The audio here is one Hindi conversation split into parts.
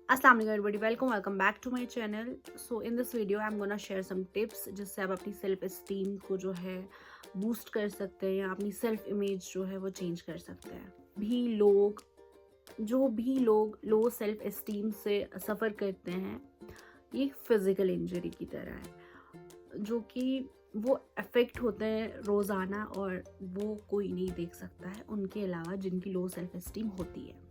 अस्सलाम वालेकुम everybody, welcome back to my channel. So in this video I am gonna share some tips जिससे आप अपनी सेल्फ एस्टीम को जो है बूस्ट कर सकते हैं या अपनी सेल्फ इमेज जो है वो चेंज कर सकते हैं। भी लोग लो सेल्फ एस्टीम से सफ़र करते हैं, ये एक फिज़िकल इंजरी की तरह है जो कि वो अफेक्ट होते हैं रोज़ाना और वो कोई नहीं देख सकता है उनके अलावा जिनकी लो सेल्फ एस्टीम होती है।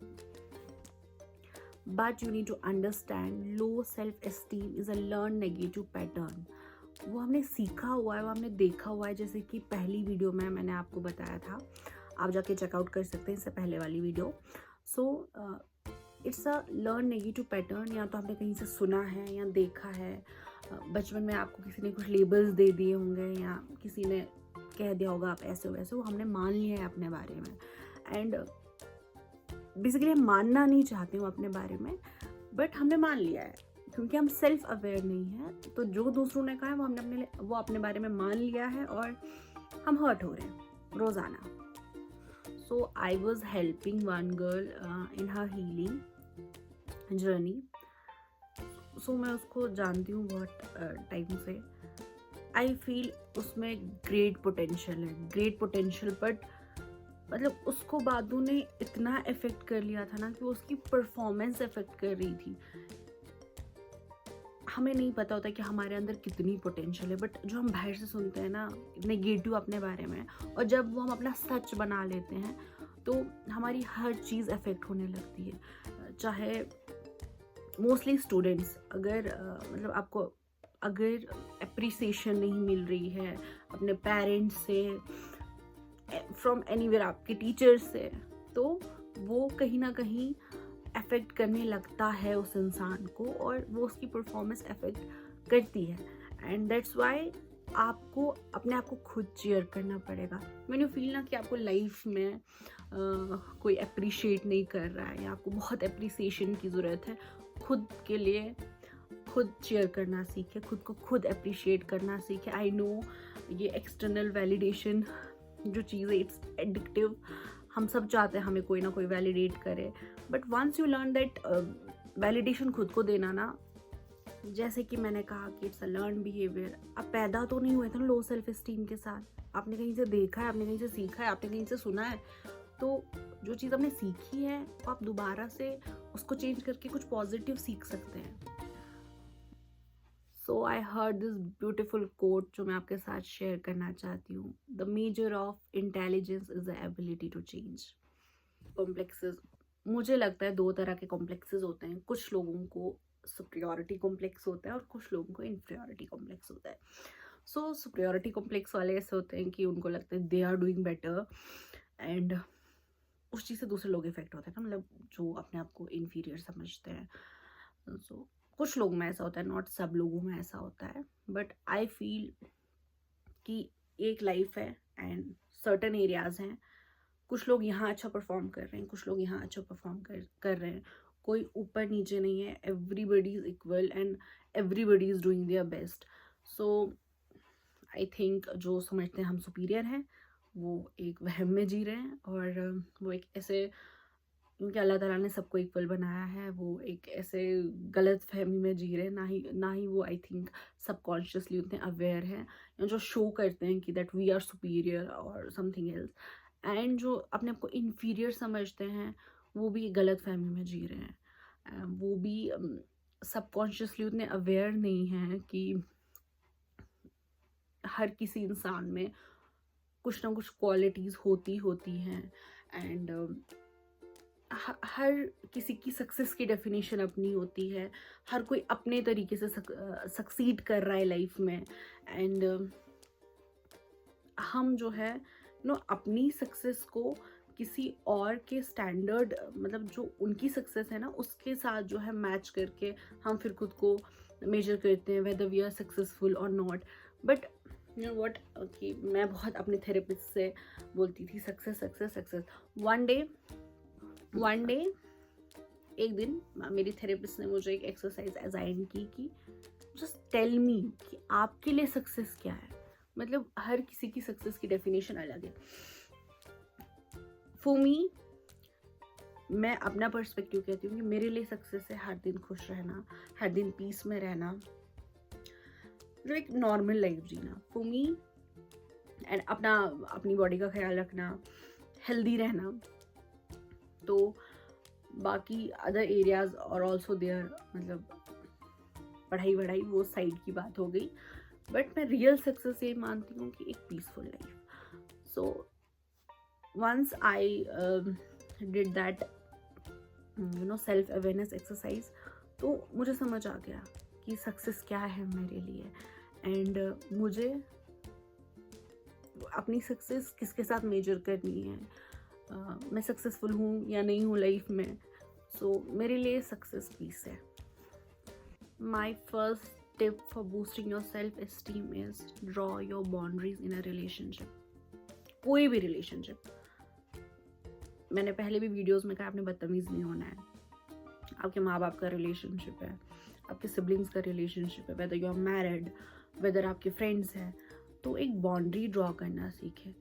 But you need to understand low self-esteem is a learned negative pattern. वो हमने सीखा हुआ है, वो हमने देखा हुआ है, जैसे कि पहली वीडियो में मैंने आपको बताया था, आप जाके चेकआउट कर सकते हैं इससे पहले वाली video. So it's a learn negative pattern, या तो हमने कहीं से सुना है या देखा है। बचपन में आपको किसी ने कुछ लेबल्स दे दिए होंगे या किसी ने कह दिया होगा आप ऐसे हो वैसे हो, हमने मान लिया है अपने बारे में। एंड बेसिकली हम मानना नहीं चाहते हूँ अपने बारे में, बट हमने मान लिया है क्योंकि हम सेल्फ अवेयर नहीं हैं। तो जो दूसरों ने कहा है वो अपने बारे में मान लिया है और हम हर्ट हो रहे हैं रोज़ाना। So I was helping one girl in her healing journey. So मैं उसको जानती हूँ बहुत टाइम से। आई फील उसमें ग्रेट पोटेंशियल बट मतलब उसको बातों ने इतना इफेक्ट कर लिया था ना कि वो उसकी परफॉर्मेंस इफेक्ट कर रही थी। हमें नहीं पता होता कि हमारे अंदर कितनी पोटेंशियल है, बट जो हम बाहर से सुनते हैं ना नेगेटिव अपने बारे में, और जब वो हम अपना सच बना लेते हैं तो हमारी हर चीज़ इफेक्ट होने लगती है। चाहे मोस्टली स्टूडेंट्स, अगर मतलब आपको अगर अप्रिसिएशन नहीं मिल रही है अपने पेरेंट्स से, फ्रॉम एनीवेयर, आपके टीचर्स से, तो वो कहीं ना कहीं अफेक्ट करने लगता है उस इंसान को और वो उसकी परफॉर्मेंस अफेक्ट करती है। एंड दैट्स वाई आपको अपने आप को खुद चेयर करना पड़ेगा। व्हेन यू फील ना कि आपको लाइफ में कोई अप्रिशिएट नहीं कर रहा है या आपको बहुत अप्रिसिएशन की ज़रूरत है, खुद के लिए खुद चेयर करना सीखे, खुद को खुद अप्रिशिएट करना सीखे। आई नो ये एक्सटर्नल वैलिडेशन जो चीज़ है इट्स एडिक्टिव, हम सब चाहते हैं हमें कोई ना कोई वैलिडेट करे, but once you learn that validation खुद को देना ना, जैसे कि मैंने कहा कि इट्स अ लर्न बिहेवियर। आप पैदा तो नहीं हुए थे ना लो सेल्फ एस्टीम के साथ, आपने कहीं से देखा है, आपने कहीं से सीखा है, आपने कहीं से सुना है। तो जो चीज़ आपने सीखी है वो आप दोबारा से उसको चेंज करके कुछ पॉजिटिव सीख सकते हैं। So I heard this beautiful quote जो मैं आपके साथ शेयर करना चाहती हूँ। The measure of intelligence is the ability to change. Complexes, मुझे लगता है दो तरह के कॉम्प्लेक्सेस होते हैं। कुछ लोगों को सुप्रियोरिटी कॉम्प्लेक्स होता है और कुछ लोगों को इन्फीरियोरिटी कॉम्प्लेक्स होता है। सो सुप्रियोरिटी कॉम्प्लेक्स वाले ऐसे होते हैं कि उनको लगता है they are doing better, and उस चीज़ से दूसरे लोग इफेक्ट होते हैं ना, मतलब जो अपने आप को इन्फीरियर समझते हैं। सो कुछ लोगों में ऐसा होता है, नॉट सब लोगों में ऐसा होता है, बट आई फील कि एक लाइफ है एंड सर्टन एरियाज हैं। कुछ लोग यहाँ अच्छा परफॉर्म कर रहे हैं, कुछ लोग यहाँ अच्छा परफॉर्म कर रहे हैं। कोई ऊपर नीचे नहीं है, everybody is equal and everybody is doing their best. So I think जो समझते हैं हम सुपीरियर हैं वो एक वहम में जी रहे हैं, और वो एक ऐसे, क्योंकि अल्लाह ताला ने सबको इक्वल बनाया है, वो एक ऐसे गलत फहमी में जी रहे हैं। ना ही वो आई थिंक सबकॉन्शियसली उतने अवेयर हैं, या जो शो करते हैं कि दैट वी आर सुपीरियर और समथिंग एल्स। एंड जो अपने आप को इन्फीरियर समझते हैं वो भी गलत फहमी में जी रहे हैं। वो भी सबकॉन्शियसली उतने अवेयर नहीं हैं कि हर किसी इंसान में कुछ ना कुछ क्वालिटीज़ होती हैं। एंड हर किसी की सक्सेस की डेफिनेशन अपनी होती है, हर कोई अपने तरीके से सक्सीड कर रहा है लाइफ में। एंड हम जो है अपनी सक्सेस को किसी और के स्टैंडर्ड, मतलब जो उनकी सक्सेस है ना उसके साथ जो है मैच करके हम फिर खुद को मेजर करते हैं वेदर वी आर सक्सेसफुल और not. But you know what, कि मैं बहुत अपने थेरेपिस्ट से बोलती थी success success success. One day एक दिन मेरी थेरेपिस्ट ने मुझे एक एक्सरसाइज असाइन की कि जस्ट टेल मी कि आपके लिए सक्सेस क्या है। मतलब हर किसी की सक्सेस की डेफिनेशन अलग है। फॉर मी मैं अपना पर्सपेक्टिव कहती हूँ कि मेरे लिए सक्सेस है हर दिन खुश रहना, हर दिन पीस में रहना, मतलब एक नॉर्मल लाइफ जीना फॉर मी, एंड अपनी बॉडी का ख्याल रखना, हेल्दी रहना। तो बाकी अदर एरियाज और ऑल्सो देयर, मतलब पढ़ाई वढ़ाई वो साइड की बात हो गई, बट मैं रियल सक्सेस ये मानती हूँ कि एक peaceful life. So once I did that self awareness exercise, तो मुझे समझ आ गया कि सक्सेस क्या है मेरे लिए, एंड मुझे अपनी सक्सेस किसके साथ मेजर करनी है, मैं सक्सेसफुल हूँ या नहीं हूँ लाइफ में। सो मेरे लिए सक्सेस पीस है। My first tip for boosting your self esteem is draw your boundaries in a relationship. कोई भी रिलेशनशिप, मैंने पहले भी वीडियोस में कहा आपने बदतमीज नहीं होना है। आपके माँ बाप का रिलेशनशिप है, आपके सिबलिंग्स का रिलेशनशिप है, whether you are married, whether आपके फ्रेंड्स हैं, तो एक बाउंड्री ड्रॉ करना सीखें।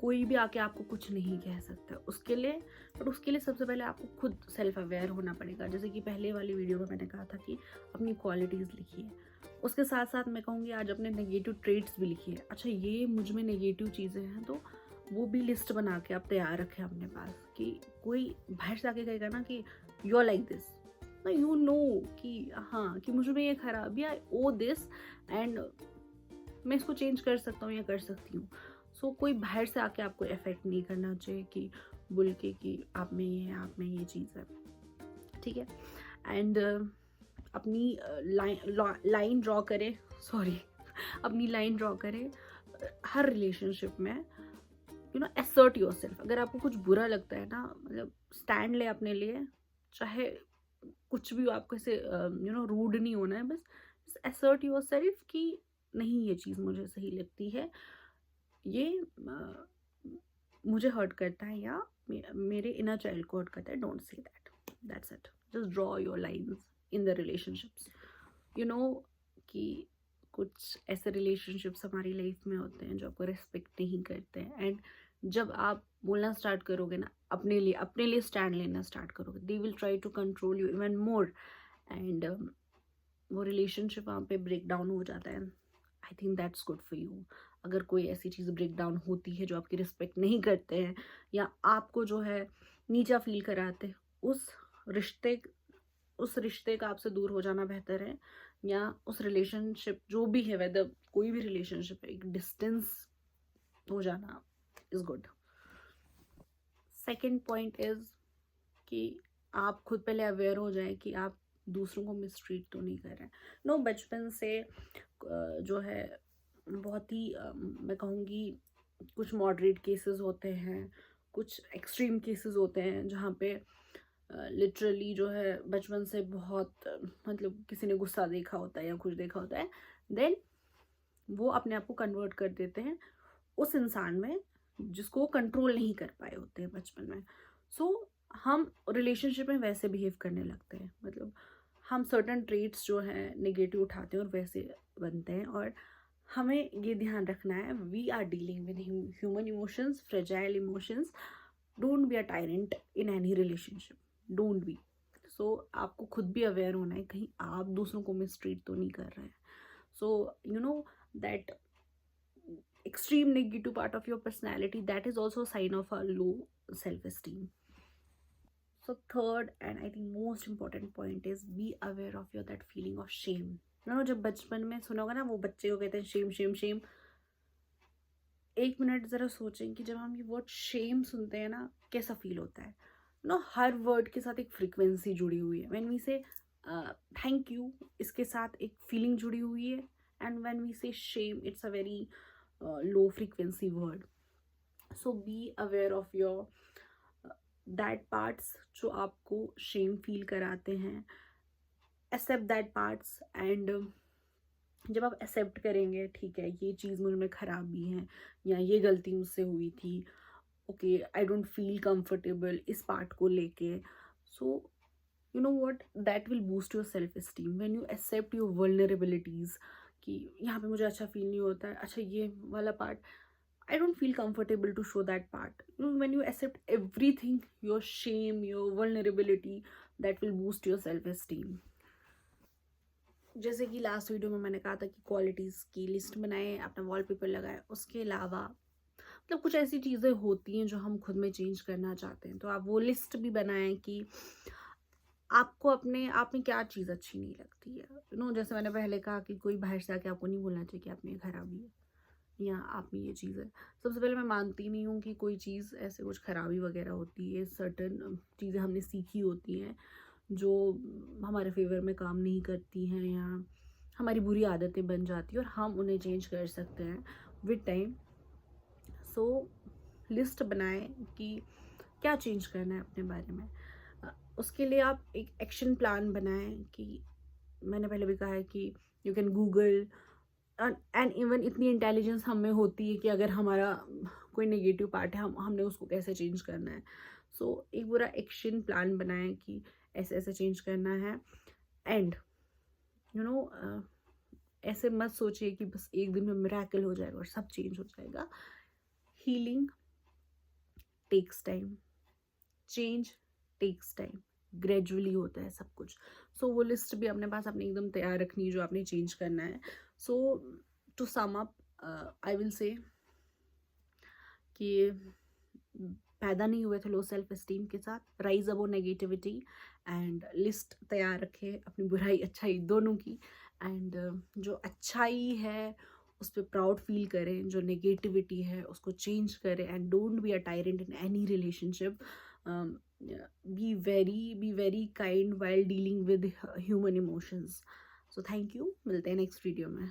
कोई भी आके आपको कुछ नहीं कह सकता उसके लिए सबसे पहले आपको खुद सेल्फ अवेयर होना पड़ेगा। जैसे कि पहले वाली वीडियो में मैंने कहा था कि अपनी क्वालिटीज़ लिखिए, उसके साथ साथ मैं कहूँगी आज अपने नेगेटिव ट्रेट्स भी लिखिए। अच्छा ये मुझ में नेगेटिव चीज़ें हैं तो वो भी लिस्ट बना के आप तैयार रखें अपने पास, कि कोई बाहर से आके कहेगा ना कि यू आर लाइक दिस, ना यू नो कि हाँ कि मुझ में ये खराबी है, ओ दिस, एंड मैं इसको चेंज कर सकता हूँ या कर सकती हूँ। सो कोई बाहर से आके आपको इफेक्ट नहीं करना चाहिए कि बोल के कि आप में ये है, आप में ये चीज़ है, ठीक है। एंड अपनी लाइन ड्रॉ करें, अपनी लाइन ड्रॉ करें हर रिलेशनशिप में। एसर्ट योर सेल्फ। अगर आपको कुछ बुरा लगता है ना, मतलब स्टैंड ले अपने लिए, चाहे कुछ भी हो, आपको ऐसे रूड नहीं होना है, बस एसर्ट योर सेल्फ कि नहीं ये चीज़ मुझे सही लगती है, ये मुझे हर्ट करता है या मेरे इनर चाइल्ड को हर्ट करता है, don't say that, that's it. Just draw your lines in the relationships. कि कुछ ऐसे रिलेशनशिप्स हमारी लाइफ में होते हैं जो आपको रिस्पेक्ट नहीं करते हैं, एंड जब आप बोलना स्टार्ट करोगे ना, अपने लिए स्टैंड लेना स्टार्ट करोगे, they will try to control you even more, and वो रिलेशनशिप वहाँ पे ब्रेक डाउन हो जाता है। I think that's good for you. अगर कोई ऐसी चीज़ ब्रेक डाउन होती है जो आपकी रिस्पेक्ट नहीं करते हैं या आपको जो है नीचा फील कराते हैं, उस रिश्ते का आपसे दूर हो जाना बेहतर है, या उस रिलेशनशिप जो भी है, वेदर कोई भी रिलेशनशिप है, एक डिस्टेंस हो जाना is good. Second point is कि आप खुद पहले अवेयर हो जाए कि आप दूसरों को मिसट्रीट तो नहीं कर रहे हैं। नो, बचपन से जो है बहुत ही मैं कहूँगी कुछ मॉडरेट केसेस होते हैं, कुछ एक्सट्रीम केसेस होते हैं जहाँ पे लिटरली जो है बचपन से बहुत मतलब किसी ने गुस्सा देखा होता है या कुछ देखा होता है, देन वो अपने आप को कन्वर्ट कर देते हैं उस इंसान में जिसको कंट्रोल नहीं कर पाए होते हैं बचपन में। सो हम रिलेशनशिप में वैसे बिहेव करने लगते हैं, मतलब हम सर्टन ट्रेट्स जो हैं नेगेटिव उठाते हैं और वैसे बनते हैं। और हमें ये ध्यान रखना है, we are dealing with human emotions, fragile emotions, don't be a tyrant in any relationship, don't be. So आपको खुद भी अवेयर होना है कहीं आप दूसरों को मिसट्रीट तो नहीं कर रहे हैं। So that extreme negative part of your personality, that is also a sign of a low self-esteem. So third and I think most important point is be aware of your that feeling of shame. जब बचपन में सुना होगा ना, वो बच्चे को कहते हैं शेम शेम शेम, एक मिनट जरा सोचें कि जब हम ये वर्ड शेम सुनते हैं ना, कैसा फील होता है। हर वर्ड के साथ एक फ्रीक्वेंसी जुड़ी हुई है। When we say thank you, इसके साथ एक फीलिंग जुड़ी हुई है, and when we say shame, it's a very low frequency word. So be aware of your that parts जो आपको shame feel कराते हैं, accept that parts, and जब आप accept करेंगे ठीक है ये चीज़ मुझ में खराबी है या ये गलती मुझसे हुई थी, okay I don't feel comfortable इस पार्ट को लेके, सो you know what, that will boost your self esteem when you accept your vulnerabilities कि यहाँ पे मुझे अच्छा फील नहीं होता है, अच्छा ये वाला part I don't feel comfortable to show that part. When you accept everything, your shame, your vulnerability, that will boost your self esteem. जैसे कि लास्ट वीडियो में मैंने कहा था कि क्वालिटीज़ की लिस्ट बनाए, अपना वॉलपेपर लगाए, उसके अलावा मतलब कुछ ऐसी चीज़ें होती हैं जो हम खुद में चेंज करना चाहते हैं, तो आप वो लिस्ट भी बनाएं कि आपको अपने आप में क्या चीज़ अच्छी नहीं लगती है। जैसे मैंने पहले कहा कि कोई बाहर से आके आपको नहीं बोलना चाहिए कि आप में ये खराबी है या आप में ये चीज़ है। सबसे पहले मैं मानती नहीं हूँ कि कोई चीज़ ऐसे कुछ खराबी वगैरह होती है। सर्टन चीज़ें हमने सीखी होती हैं जो हमारे फेवर में काम नहीं करती हैं या हमारी बुरी आदतें बन जाती हैं और हम उन्हें चेंज कर सकते हैं विद टाइम। सो लिस्ट बनाएं कि क्या चेंज करना है अपने बारे में। उसके लिए आप एक एक्शन प्लान बनाएं कि मैंने पहले भी कहा है कि you can Google, and even इतनी इंटेलिजेंस हम में होती है कि अगर हमारा कोई नेगेटिव पार्ट है हमने उसको कैसे चेंज करना है। सो एक पूरा एक्शन प्लान बनाएं कि ऐसे ऐसे चेंज करना है। एंड ऐसे मत सोचिए कि बस एक दिन में मिरेकल हो जाएगा और सब चेंज हो जाएगा। Healing takes time, change takes time, gradually होता है सब कुछ। सो वो लिस्ट भी अपने पास अपने एकदम तैयार रखनी है जो आपने चेंज करना है। So to sum up, I will say कि पैदा नहीं हुए थे लो सेल्फ एस्टीम के साथ, rise above negativity and list तैयार रखें अपनी बुराई अच्छाई दोनों की। एंड जो अच्छाई है उस पर प्राउड फील करें, जो नेगेटिविटी है उसको चेंज करें and don't be a tyrant in any relationship. be very kind while dealing with human emotions. So thank you, मिलते हैं नेक्स्ट वीडियो में।